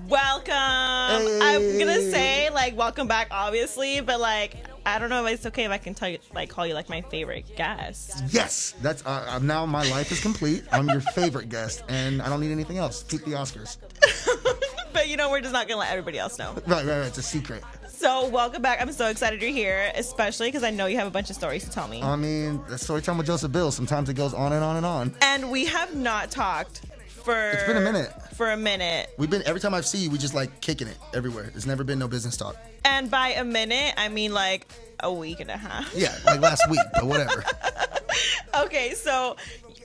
Welcome. Hey. I'm gonna say welcome back, obviously, but I don't know if it's okay if I can tell you call you my favorite guest. Yes, that's now my life is complete. I'm your favorite guest, and I don't need anything else. Keep the Oscars. But we're just not gonna let everybody else know. Right. It's a secret. So welcome back. I'm so excited you're here, especially because I know you have a bunch of stories to tell me. I mean, the story time with Joseph Bill. Sometimes it goes on and on and on. And we have not talked for. It's been a minute. For a minute. We've been every time I see you, we just kicking it everywhere. There's never been no business talk. And by a minute, I mean a week and a half. Yeah, last week, but whatever. Okay, so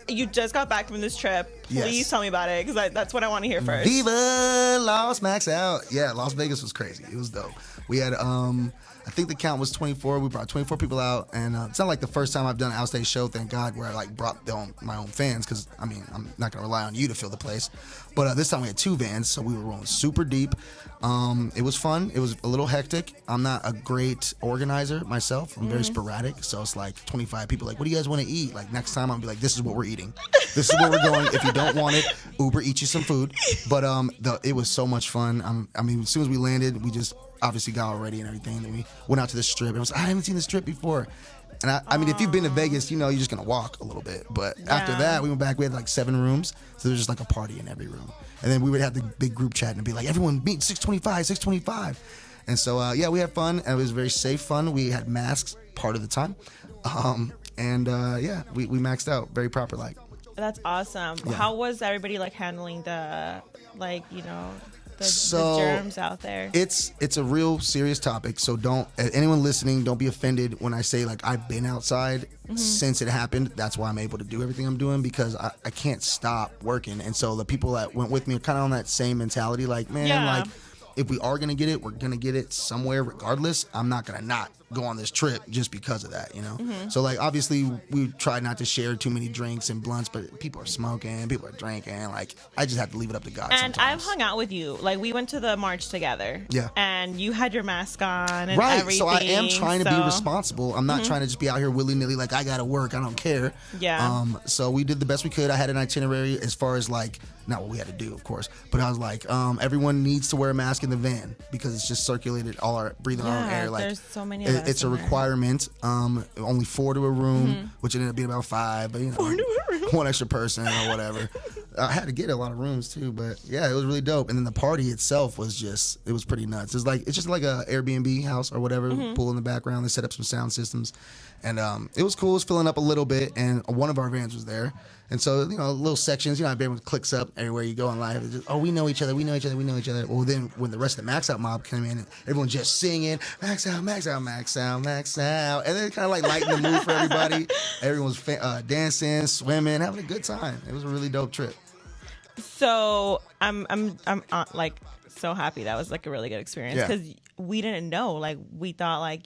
you just got back from this trip. Please Yes. tell me about it, because that's what I want to hear first. Viva Las Max Out. Yeah, Las Vegas was crazy. It was dope. We had, I think the count was 24. We brought 24 people out, and it's not the first time I've done an outstage show, thank God, where I brought my own fans, because, I mean, I'm not going to rely on you to fill the place. But this time we had 2 vans, so we were rolling super deep. It was fun. It was a little hectic. I'm not a great organizer myself. I'm very sporadic, so it's 25 people what do you guys want to eat? Next time I'll be this is what we're eating. This is where we're going. If you don't want it, Uber eat you some food. But it was so much fun. I mean, as soon as we landed, we just obviously got all ready and everything. Then we went out to the strip. I haven't seen the strip before. And I mean, if you've been to Vegas, you're just going to walk a little bit. But after that, we went back. We had 7 rooms. So there was just a party in every room. And then we would have the big group chat and be everyone meet 625. And so, we had fun. And it was very safe fun. We had masks part of the time. We maxed out very proper That's awesome. Yeah. How was everybody handling the the germs out there? It's a real serious topic, so don't anyone listening, don't be offended when I say I've been outside since it happened. That's why I'm able to do everything I'm doing, because I can't stop working. And so the people that went with me are kind of on that same mentality, if we are gonna get it, we're gonna get it somewhere regardless. I'm not gonna not go on this trip just because of that, So obviously we try not to share too many drinks and blunts, but people are smoking, people are drinking. I just have to leave it up to God. And sometimes. I've hung out with you. We went to the march together. Yeah. And you had your mask on and right. everything. So I am trying to be responsible. I'm not trying to just be out here willy nilly I gotta work. I don't care. Yeah. So we did the best we could. I had an itinerary as far as not what we had to do, of course, but I was everyone needs to wear a mask in the van because it's just circulated breathing our own air. There's so many of us it's a in there. requirement. Only 4 to a room, which ended up being about 5, but 4 to a room. one extra person or whatever. I had to get a lot of rooms too, but yeah, it was really dope. And then the party itself was it was pretty nuts. It's just like a Airbnb house or whatever, pool in the background. They set up some sound systems, and it was cool. It was filling up a little bit, and one of our vans was there. And so, little sections, everyone clicks up everywhere you go in life. It's just, we know each other. Well, then when the rest of the Max Out mob came in, everyone just singing, Max Out, Max Out, Max Out, Max Out. And then kind of lighting the mood for everybody. Everyone was dancing, swimming, having a good time. It was a really dope trip. So I'm so happy that was a really good experience, because we didn't know. We thought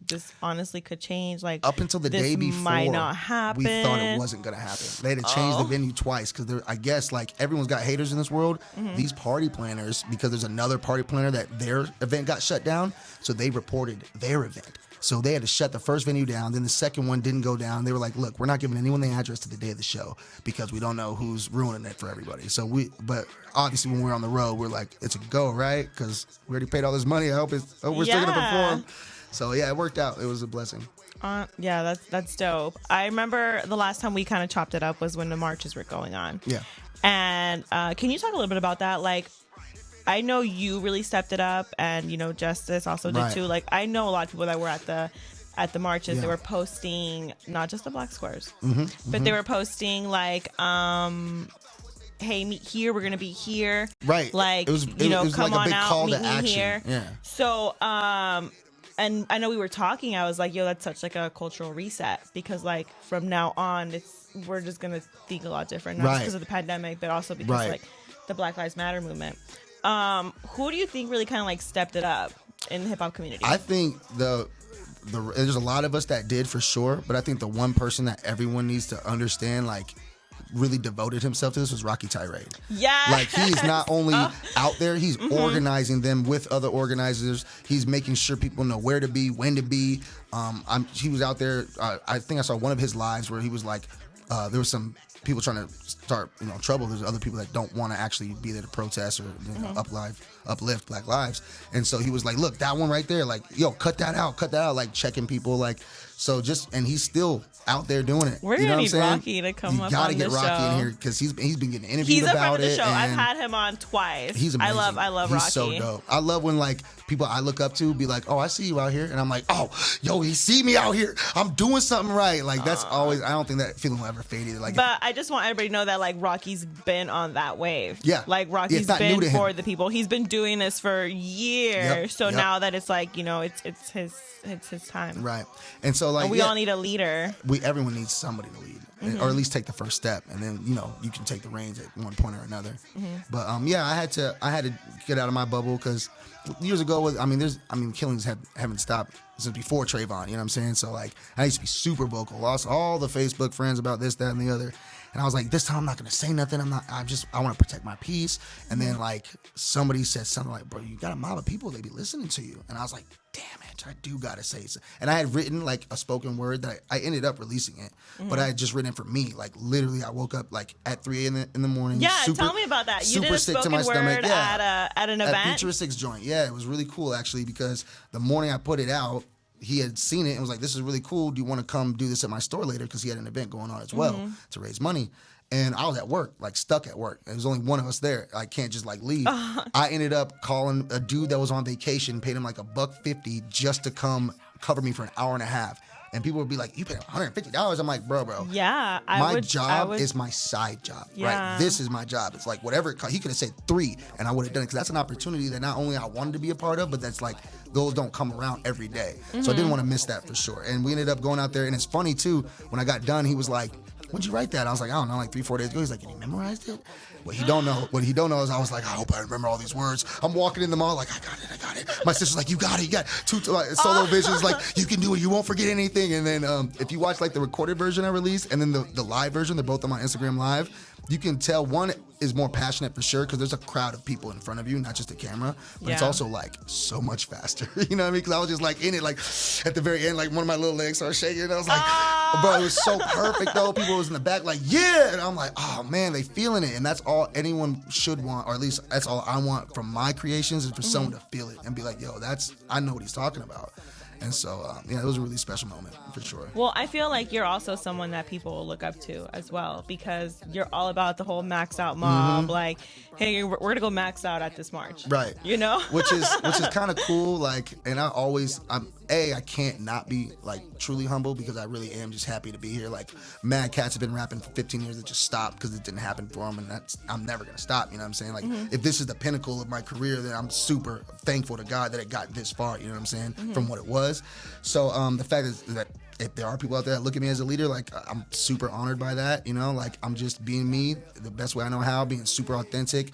this honestly could change. Up until the day before, might not happen. We thought it wasn't gonna happen. They had to change the venue twice because I guess everyone's got haters in this world. These party planners, because there's another party planner that their event got shut down, so they reported their event. So they had to shut the first venue down. Then the second one didn't go down. They were look, we're not giving anyone the address to the day of the show because we don't know who's ruining it for everybody. But obviously when we're on the road, we're it's a go, right? Because we already paid all this money. I hope we're still going to perform. So yeah, it worked out. It was a blessing. Yeah, that's dope. I remember the last time we kind of chopped it up was when the marches were going on. Yeah. And can you talk a little bit about that? I know you really stepped it up, and Justice also did too. I know a lot of people that were at the marches. They were posting not just the black squares, but they were posting hey, meet here. We're gonna be here. Right. It was come on out, meet me here. Yeah. So and I know we were talking. I was yo, that's such a cultural reset, because from now on, we're just gonna think a lot different, not just because of the pandemic, but also because the Black Lives Matter movement. Who do you think really kind of stepped it up in the hip hop community? I think there's a lot of us that did for sure, but I think the one person that everyone needs to understand really devoted himself to this was Rocky Tirade. Yeah. He's not only out there, he's organizing them with other organizers. He's making sure people know where to be, when to be. He was out there. I think I saw one of his lives where he was there was some people trying to start trouble. There's other people that don't want to actually be there to protest or uplift Black lives. And so he was like, look, that one right there, like, yo, cut that out, like checking people, like. So and he's still out there doing it. We're gonna need Rocky to come up on the show. You gotta get Rocky in here because he's been getting interviewed about it. He's a friend of the show. I've had him on twice. He's amazing. I love Rocky. He's so dope. I love when like people I look up to be like, oh, I see you out here, and I'm like, oh, yo, he see me out here. I'm doing something right. Like that's always. I don't think that feeling will ever fade either. Like, but I just want everybody to know that like Rocky's been on that wave. Yeah. Like Rocky's been for the people. He's been doing this for years. Yep. So now that it's like it's his time. Right. And so like we all need a leader. Everyone needs somebody to lead, or at least take the first step, and then you can take the reins at one point or another. But I had to get out of my bubble because years ago, killings haven't stopped since before Trayvon. You know what I'm saying? So like I used to be super vocal, lost all the Facebook friends about this, that, and the other. And I was like, this time I'm not gonna say nothing. I want to protect my peace. And then like somebody said something like, bro, you got a mob of people, they be listening to you. And I was like, damn it, I do gotta say it. And I had written like a spoken word that I ended up releasing it, but I had just written it for me. Like literally, I woke up like at 3 a.m. in the morning. Yeah, tell me about that. You did a spoken word at an event at Futuristic's joint. Yeah, it was really cool actually because the morning I put it out, he had seen it and was like, this is really cool. Do you want to come do this at my store later? Because he had an event going on as well to raise money. And I was at work, like stuck at work. There was only one of us there. I can't just like leave. I ended up calling a dude that was on vacation, paid him like $150 just to come cover me for an hour and a half. And people would be like, you paid $150? I'm like, bro. Yeah. My job is my side job, right? This is my job. It's like whatever it cost. He could have said 3 and I would have done it because that's an opportunity that not only I wanted to be a part of, but that's like those don't come around every day. So I didn't want to miss that for sure. And we ended up going out there. And it's funny too, when I got done, he was like, when'd you write that? I was like, I don't know, like 3-4 days ago. He's like, and you memorized it? What he don't know is I was like, I hope I remember all these words. I'm walking in the mall like, I got it. My sister's like, you got it. You got 2 solo visions. Like, you can do it. You won't forget anything. And then if you watch like the recorded version I released and then the live version, they're both on my Instagram Live, you can tell one is more passionate for sure because there's a crowd of people in front of you, not just a camera, but it's also like so much faster. You know what I mean? Because I was just like in it, like at the very end, like one of my little legs started shaking. And I was like, bro, it was so perfect though. People was in the back like, yeah. And I'm like, oh man, they feeling it. And that's all anyone should want, or at least that's all I want from my creations is for someone to feel it and be like, yo, I know what he's talking about. And so, it was a really special moment for sure. Well, I feel like you're also someone that people will look up to as well because you're all about the whole max out mob. Like, hey, we're going to go max out at this march. Right. You know? which is kind of cool. Like, and I can't not be like truly humble because I really am just happy to be here. Like, mad cats have been rapping for 15 years that just stopped because it didn't happen for them, and I'm never gonna stop. You know what I'm saying? Like, if this is the pinnacle of my career, then I'm super thankful to God that it got this far. You know what I'm saying? From what it was. So the fact is that if there are people out there that look at me as a leader, like I'm super honored by that. You know, like I'm just being me the best way I know how, being super authentic.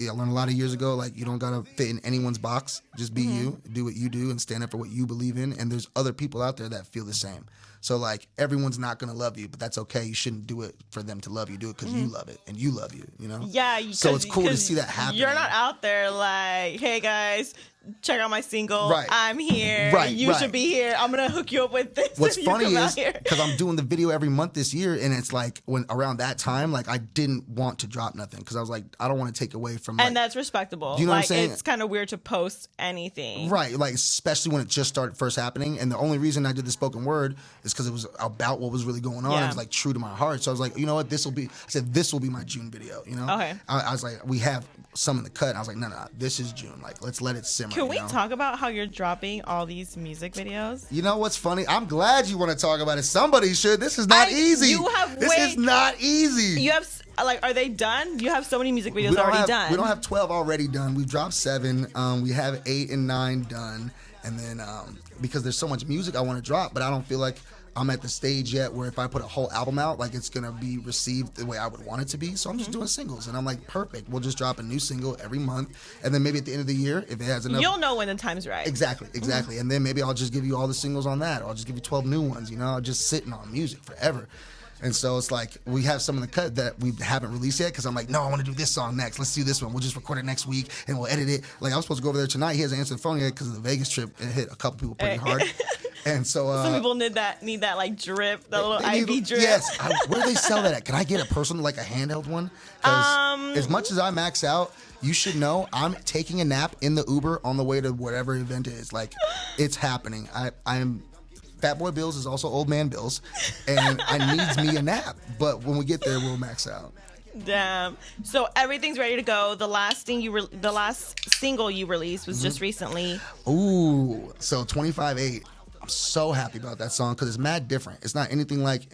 I learned a lot of years ago, like you don't gotta fit in anyone's box. Just be you, do what you do, and stand up for what you believe in. And there's other people out there that feel the same. So like everyone's not gonna love you, but that's okay. You shouldn't do it for them to love you. Do it because you love it and you love you. You know? Yeah. So it's cool to see that happen. You're not out there like, hey guys, check out my single. Right. I'm here. Right. You should be here. I'm gonna hook you up with this. What's funny is because I'm doing the video every month this year, and it's like when around that time, like I didn't want to drop nothing because I was like, I don't want to take away from. Like, and that's respectable. You know like, what I'm saying? It's kind of weird to post anything. Right. Like especially when it just started first happening, and the only reason I did the spoken word is because it was about what was really going on. It was like true to my heart. So I was like, you know what? This will be my June video. You know? Okay. I was like, we have some in the cut. And I was like, no, this is June. Like, let's let it simmer. Can we talk about how you're dropping all these music videos? You know what's funny? I'm glad you want to talk about it. Somebody should. This is not easy. This is not easy. You have are they done? You have so many music videos already done. We don't have 12 already done. We've dropped 7. We have 8 and 9 done. And then because there's so much music I want to drop, but I don't feel like I'm at the stage yet where if I put a whole album out, like it's gonna be received the way I would want it to be. So I'm just doing singles, and I'm like, perfect. We'll just drop a new single every month, and then maybe at the end of the year, if it has enough, you'll know when the time's right. Exactly. And then maybe I'll just give you all the singles on that, or I'll just give you 12 new ones. You know, I'll just sitting on music forever. And so it's like we have some in the cut that we haven't released yet because I'm like, no, I want to do this song next. Let's do this one. We'll just record it next week and we'll edit it. Like I was supposed to go over there tonight. He hasn't answered the phone yet because of the Vegas trip. It hit a couple people pretty hard. And so some people need that like drip, that little IV drip. Yes. Where do they sell that at? Can I get a personal, like a handheld one? Because as much as I max out, you should know I'm taking a nap in the Uber on the way to whatever event it is. Like, it's happening. I'm Fat Boy Bills is also Old Man Bills, and I needs me a nap. But when we get there, we'll max out. Damn. So everything's ready to go. The last single you released was just recently. Ooh, so 25/8. I'm so happy about that song because it's mad different. It's not anything like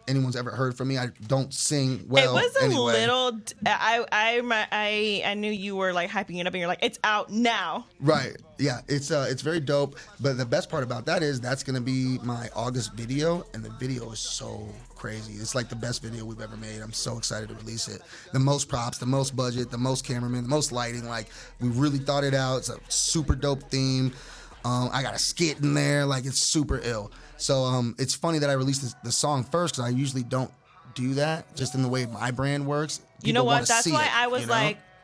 anyone's ever heard from me. I don't sing well. It was a anyway. little. I knew you were like hyping it up, and you're like, it's out now. Right. Yeah. It's very dope. But the best part about that is that's gonna be my August video, and the video is so crazy. It's like the best video we've ever made. I'm so excited to release it. The most props, the most budget, the most cameramen, the most lighting. Like, we really thought it out. It's a super dope theme. I got a skit in there, like, it's super ill. So it's funny that I released the song first because I usually don't do that, just in the way my brand works. You know what? That's why it,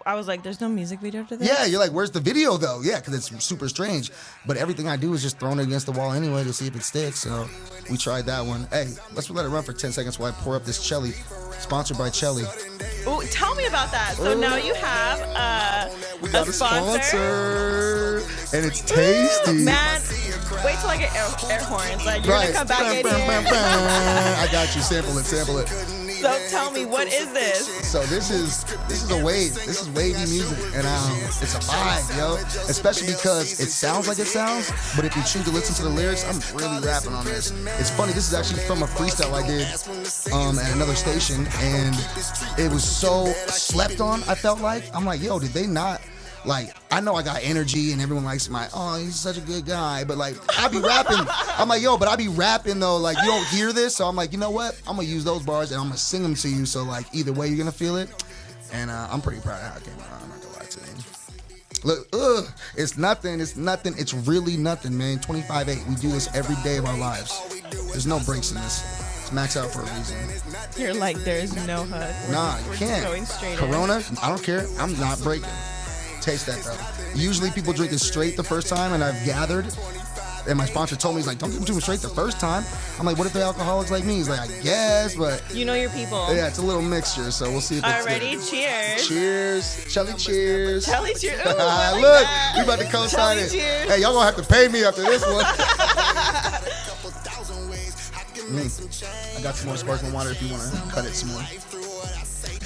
I was like, there's no music video to this? Yeah, you're like, where's the video though? Yeah, because it's super strange. But everything I do is just throwing it against the wall anyway to see if it sticks. So we tried that one. Hey, let's let it run for 10 seconds while I pour up this Chelly, sponsored by Chelly. Ooh, tell me about that. So now you have a sponsor. And it's tasty. Man, wait till I get air horns. Like, you're gonna come back in here. I got you. Sample it. So tell me, what is this? So this is wavy music, and it's a vibe, yo. Especially because it sounds like it sounds, but if you choose to listen to the lyrics, I'm really rapping on this. It's funny. This is actually from a freestyle I did at another station, and it was so slept on. I felt like I'm like, yo, did they not? Like, I know I got energy and everyone likes he's such a good guy, but like, I be rapping. I'm like, yo, but I be rapping though, like, you don't hear this, so I'm like, you know what? I'm gonna use those bars and I'm gonna sing them to you, so like, either way, you're gonna feel it. And I'm pretty proud of how it came out, I'm not gonna lie to you. Look, it's nothing, it's really nothing, man. 25/8, we do this every day of our lives. There's no breaks in this. It's max out for a reason. You're like, there's no hood. Nah, you can't. Going straight Corona, in. I don't care, I'm not breaking. Taste that though. Usually people drink it straight the first time, and I've gathered, and my sponsor told me, he's like, don't give it to me straight the first time. I'm like, what if they're alcoholics like me? He's like, I guess, but you know your people. Yeah, it's a little mixture, so we'll see if it's already. Cheers. Cheers. Chelly cheers. Chelly cheers. Ooh, Look, that. we about to co-sign it. Cheers. Hey, y'all gonna have to pay me after this one. I got some more sparkling water if you want to cut it some more.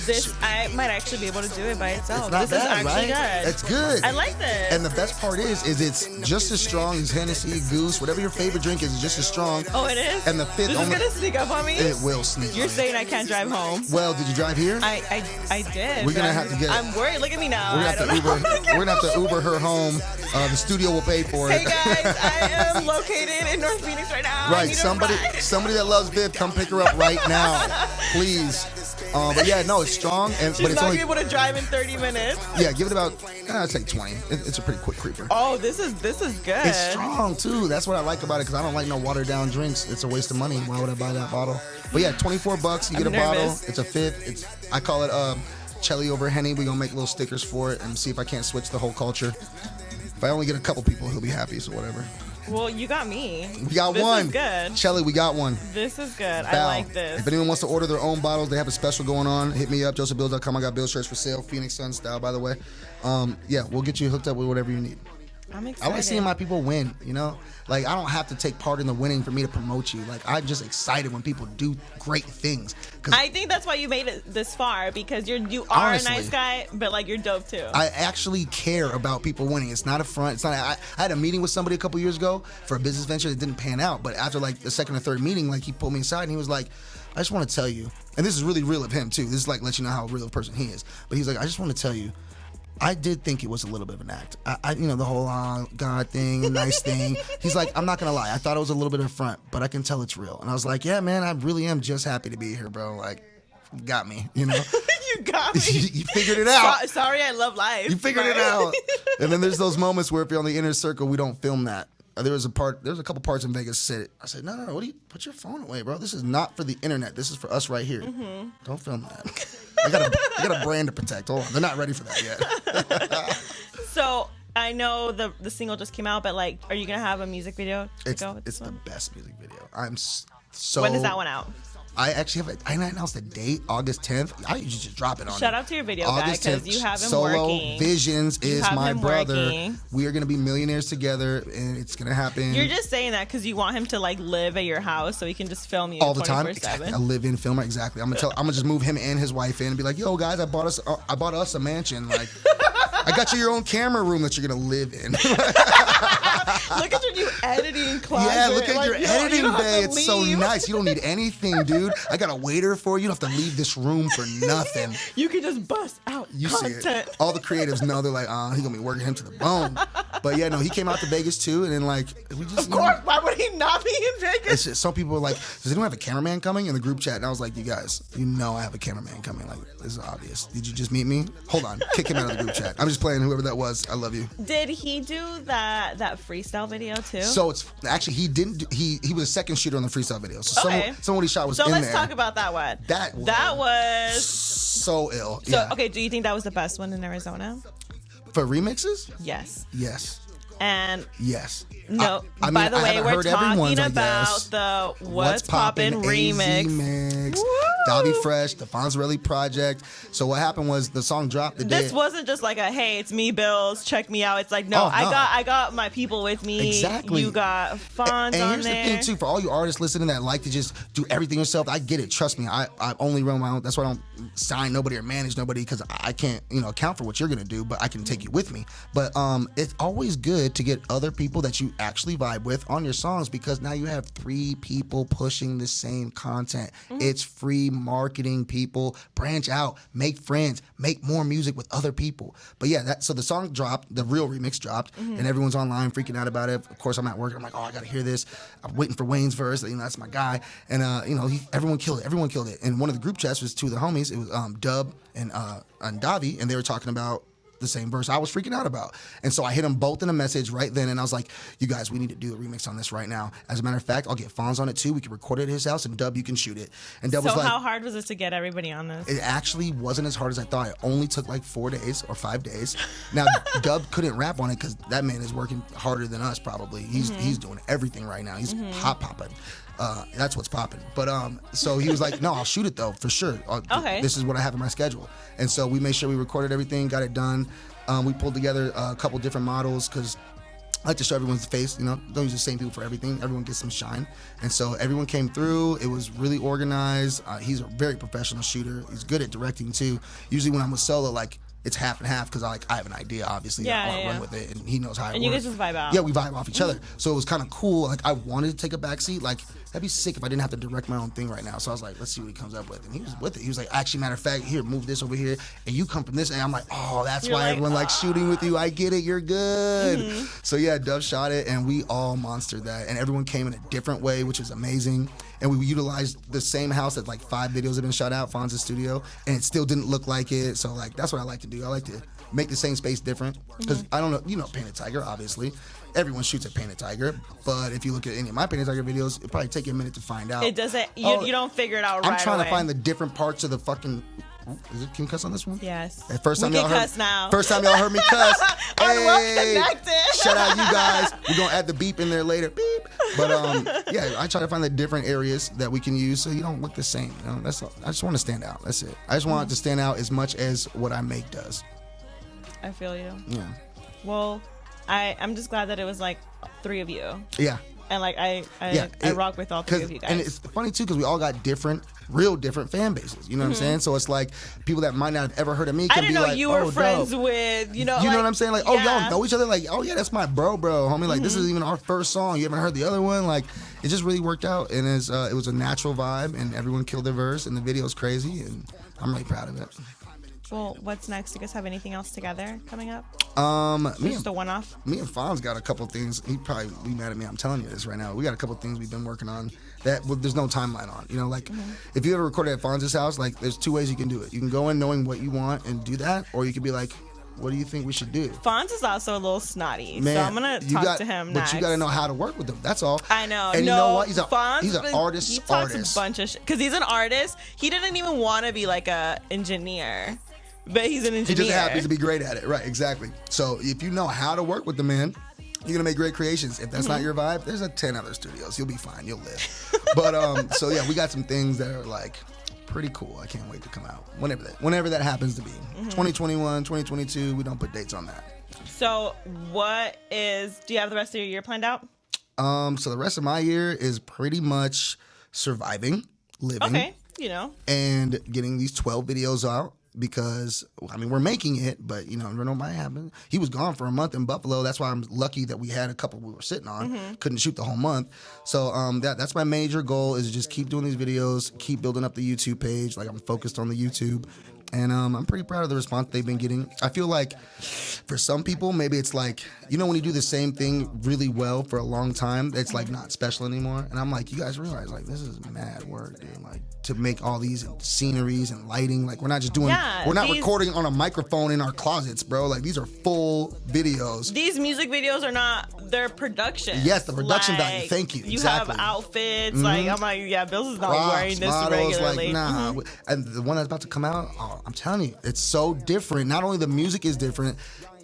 This, I might actually be able to do it by itself. It's not this bad, is actually right? good. It's good. I like this. And the best part is it's just as strong as Hennessy, Goose, whatever your favorite drink is, just as strong. Oh, it is? And the fifth This is going to sneak up on me? It will sneak You're on saying I can't drive home. Well, did you drive here? I did. We're going to have to get I'm worried. Look at me now. We're going to have to Uber her home. The studio will pay for it. Hey, guys. I am located in North Phoenix right now. Right. Somebody that loves Viv, come pick her up right now. Please. But yeah, no, it's strong. She's not going to be able to drive in 30 minutes. Yeah, give it about, I'd say 20. It's a pretty quick creeper. Oh, this is good. It's strong, too. That's what I like about it, because I don't like no watered-down drinks. It's a waste of money. Why would I buy that bottle? But yeah, $24, you get a bottle. It's a fifth. I call it Chelly over Henny. We're going to make little stickers for it and see if I can't switch the whole culture. If I only get a couple people, he'll be happy, so whatever. Well, you got me. We got one. This is good. Chelly, we got one. This is good. Bow. I like this. If anyone wants to order their own bottles, they have a special going on. Hit me up, josephbills.com. I got Bill shirts for sale. Phoenix Sun style, by the way. Yeah, we'll get you hooked up with whatever you need. I'm excited. I like seeing my people win, you know? Like, I don't have to take part in the winning for me to promote you. Like, I'm just excited when people do great things. I think that's why you made it this far, because you are honestly a nice guy, but like, you're dope too. I actually care about people winning. It's not a front. It's not. I had a meeting with somebody a couple years ago for a business venture that didn't pan out. But after like the second or third meeting, like, he pulled me aside and he was like, I just want to tell you, and this is really real of him too. This is like let you know how real of a person he is. But he's like, I just want to tell you, I did think it was a little bit of an act. The whole God thing, a nice thing. He's like, I'm not gonna lie, I thought it was a little bit of a front, but I can tell it's real. And I was like, yeah, man, I really am just happy to be here, bro. Like, you got me, you know. You got me. You figured it out. Sorry, I love life. You figured it out. And then there's those moments where if you're on the inner circle, we don't film that. There's a couple parts in Vegas. I said, no, what do you put your phone away, bro? This is not for the internet. This is for us right here. Mm-hmm. Don't film that. I got a brand to protect. Hold on, they're not ready for that yet. So I know the single just came out, but like, are you gonna have a music video? It's the best music video. I'm so. When is that one out? I actually have. I announced the date, August 10th. I usually just drop it on. Shout out to your video guy because you have him Solo working. Visions is my brother. Working. We are gonna be millionaires together, and it's gonna happen. You're just saying that because you want him to like live at your house so he can just film you all the time. 24/7. Exactly. I live in filmer. Exactly. I'm gonna just move him and his wife in and be like, "Yo, guys, I bought us a mansion. Like, I got you your own camera room that you're gonna live in." Look at your new editing closet. Yeah, look at your editing bay. It's leave. so nice. You don't need anything, dude. I got a waiter for you. You don't have to leave this room for nothing. You can just bust out content. See it. All the creatives know. They're like, he's gonna be working him to the bone. But yeah, no, he came out to Vegas too, and then like we just. Of course, why would he not be in Vegas? It's just, some people were like, "Does anyone have a cameraman coming?" In the group chat, and I was like, "You guys, you know I have a cameraman coming. Like, this is obvious. Did you just meet me? Hold on, kick him out of the group chat. I'm just playing. Whoever that was, I love you." Did he do that freestyle video too? So it's actually he didn't. He was a second shooter on the freestyle video. So someone he shot was in there. So let's talk about that one. That was so ill. So yeah. Okay, do you think that was the best one in Arizona? For remixes? Yes. Yes. And yes. No. I mean, by the way, we're talking like about the What's Poppin' remix. Mix, Davi Fresh, the Fonzarelli project. So what happened was the song dropped the day. This wasn't just like a hey, it's me, Bills, check me out. It's like no, I got my people with me. Exactly. You got Fonz on there. And here's the thing too, for all you artists listening that like to just do everything yourself, I get it. Trust me, I only run my own. That's why I don't sign nobody or manage nobody because I can't account for what you're gonna do, but I can take you with me. But it's always good to get other people that you actually vibe with on your songs because now you have 3 people pushing the same content. It's free marketing, people. Branch out, make friends, make more music with other people. But yeah, so the song dropped, the real remix dropped, and everyone's online freaking out about it. Of course, I'm at work. I'm like, oh, I gotta hear this. I'm waiting for Wayne's verse. That's my guy. And everyone killed it. Everyone killed it. And one of the group chats was 2 of the homies. It was Dub and Davi, and they were talking about the same verse I was freaking out about. And so I hit them both in a message right then, and I was like, you guys, we need to do a remix on this right now. As a matter of fact, I'll get Fonz on it too. We can record it at his house, and Dub, you can shoot it. And Dub was like, how hard was it to get everybody on this? It actually wasn't as hard as I thought. It only took like 4 days or 5 days. Now, Dub couldn't rap on it because that man is working harder than us probably. He's doing everything right now. He's hot popping. That's what's popping. But so he was like, no, I'll shoot it though, for sure. Okay. This is what I have in my schedule. And so we made sure we recorded everything, got it done. We pulled together a couple different models because I like to show everyone's face, don't use the same people for everything. Everyone gets some shine. And so everyone came through. It was really organized. He's a very professional shooter. He's good at directing too. Usually when I'm with solo, like, it's half and half because I have an idea, obviously. I run with it, and he knows how it works. And you guys just vibe out. Yeah, we vibe off each other. So it was kind of cool. Like, I wanted to take a backseat. Like, that'd be sick if I didn't have to direct my own thing right now. So I was like, let's see what he comes up with. And he was with it. He was like, actually, matter of fact, here, move this over here. And you come from this. And I'm like, oh, that's why everyone likes shooting with you. I get it. You're good. So yeah, Dove shot it, and we all monstered that. And everyone came in a different way, which was amazing. And we utilized the same house that like 5 videos have been shot out, Fonz's studio, and it still didn't look like it. So like that's what I like to do. I like to make the same space different because I don't know, Painted Tiger, obviously. Everyone shoots at Painted Tiger, but if you look at any of my Painted Tiger videos, it'll probably take you a minute to find out. It doesn't. You don't figure it out right away. I'm trying to find the different parts of the fucking. Can you cuss on this one? Yes. First time we y'all can cuss now. First time y'all heard me cuss. Hey, shout out you guys. We're gonna add the beep in there later. Beep. But yeah, I try to find the different areas that we can use so you don't look the same. That's all. I just want to stand out. That's it. I just want it to stand out as much as what I make does. I feel you. Yeah. Well, I'm just glad that it was like 3 of you. Yeah. And like I rock with all 3 of you guys. And it's funny too because we all got real different fan bases. You know what I'm saying? So it's like people that might not have ever heard of me can be like, I didn't know you were friends with, You know what I'm saying? Like, oh, y'all know each other? Like, oh yeah, that's my bro, homie. Like, this is even our first song. You haven't heard the other one? Like, it just really worked out, and it was a natural vibe, and everyone killed their verse, and the video's crazy, and I'm really proud of it. Well, what's next? Do you guys have anything else together coming up? Just a one-off? Me and Fonz got a couple things. He'd probably be mad at me. I'm telling you this right now. We got a couple things we've been working on that there's no timeline on. If you ever recorded at Fonz's house, like there's 2 ways you can do it. You can go in knowing what you want and do that, or you could be like, what do you think we should do? Fonz is also a little snotty, man, so I'm gonna talk to him next. But you got to know how to work with him. That's all. I know. And you know what? He's an artist. He talks a bunch of shit because he's an artist. He didn't even want to be like a engineer. But he's an engineer. He just happens to be great at it. Right, exactly. So if you know how to work with the man, you're going to make great creations. If that's not your vibe, there's 10 other studios. You'll be fine. You'll live. But, so yeah, we got some things that are like pretty cool. I can't wait to come out. Whenever that happens to be. 2021, 2022, we don't put dates on that. So do you have the rest of your year planned out? So the rest of my year is pretty much surviving, living. Okay, and getting these 12 videos out. Because, I mean, we're making it, but, never know what might happen. He was gone for a month in Buffalo. That's why I'm lucky that we had a couple we were sitting on. Couldn't shoot the whole month. So that's my major goal is just keep doing these videos, keep building up the YouTube page. Like, I'm focused on the YouTube. And I'm pretty proud of the response they've been getting. I feel like for some people, maybe it's like, when you do the same thing really well for a long time, it's like not special anymore. And I'm like, you guys realize, like, this is mad work, dude. Like, to make all these sceneries and lighting. Like, we're not just doing, we're not recording on a microphone in our closets, bro. Like, these are full videos. These music videos are not, they're production. Yes, the production value. Thank you. You have outfits. Like, I'm like, yeah, Bills is not wearing this models, regularly. Like, nah. And the one that's about to come out, I'm telling you, it's so different. Not only the music is different,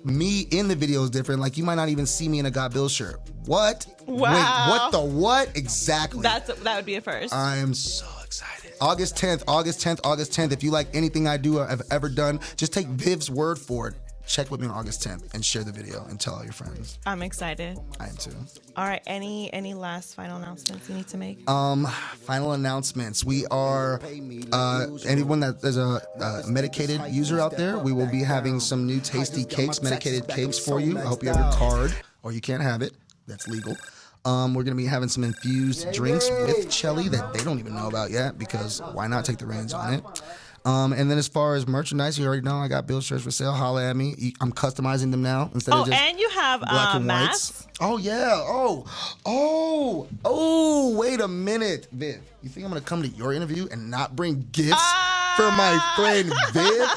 me in the video is different. Like, you might not even see me in a Got Bill shirt. What? Wow. Wait, what the what? Exactly. That would be a first. I am so excited. August 10th. If you like anything I do or have ever done, just take Viv's word for it. Check with me on August 10th and share the video and tell all your friends. I'm excited. I am too. All right. Any last final announcements you need to make? Final announcements. We are anyone that is a medicated user out there, we will be having some new tasty cakes, medicated cakes for you. I hope you have your card, or you can't have it. That's legal. We're going to be having some infused drinks with Chelly that they don't even know about yet, because why not take the reins on it? And then as far as merchandise, you already know I got Bill shirts for sale. Holla at me. I'm customizing them now instead of just and you have black and masks. whites. Oh yeah. Oh. Wait a minute, Viv. You think I'm gonna come to your interview and not bring gifts for my friend Viv?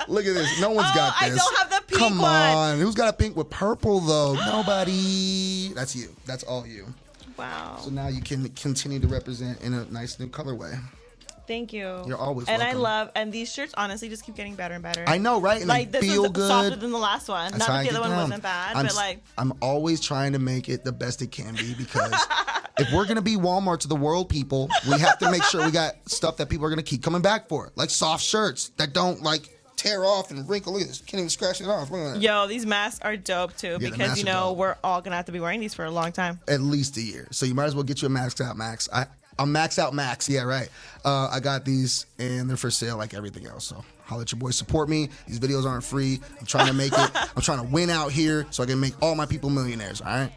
Look at this. No one's got this. I don't have the pink Come one. on. Who's got a pink with purple though? Nobody. That's you. That's all you. Wow. So now you can continue to represent in a nice new colorway. Thank you. You're always welcome. And these shirts honestly just keep getting better and better. I know, right? And like, they this feel one's good. Softer than the last one. That's Not that the other one wasn't bad, but like. I'm always trying to make it the best it can be, because if we're gonna be Walmart to the world, people, we have to make sure we got stuff that people are gonna keep coming back for, like soft shirts that don't like tear off and wrinkle. Look at this. Can't even scratch it off. Yo, these masks are dope too, because we're all gonna have to be wearing these for a long time. At least a year. So you might as well get you a Max Out Max. I'm Max Out Max. Yeah, right. I got these, and they're for sale like everything else. So holla at your boys. Support me. These videos aren't free. I'm trying to make it. I'm trying to win out here so I can make all my people millionaires. All right?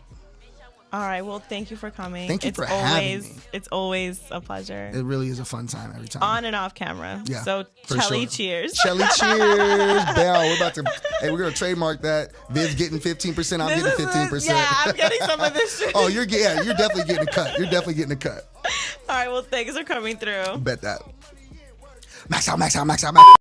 All right. Well, thank you for coming. Thank you for having me. It's always a pleasure. It really is a fun time every time. On and off camera. Yeah. So, Chelly, cheers. Chelly, cheers. Bell. We're going to trademark that. Viv's getting 15%. I'm getting 15%. Yeah, I'm getting some of this shit. Oh, you're definitely getting a cut. You're definitely getting a cut. All right. Well, thanks for coming through. Bet that. Max out, max out, max out, max out.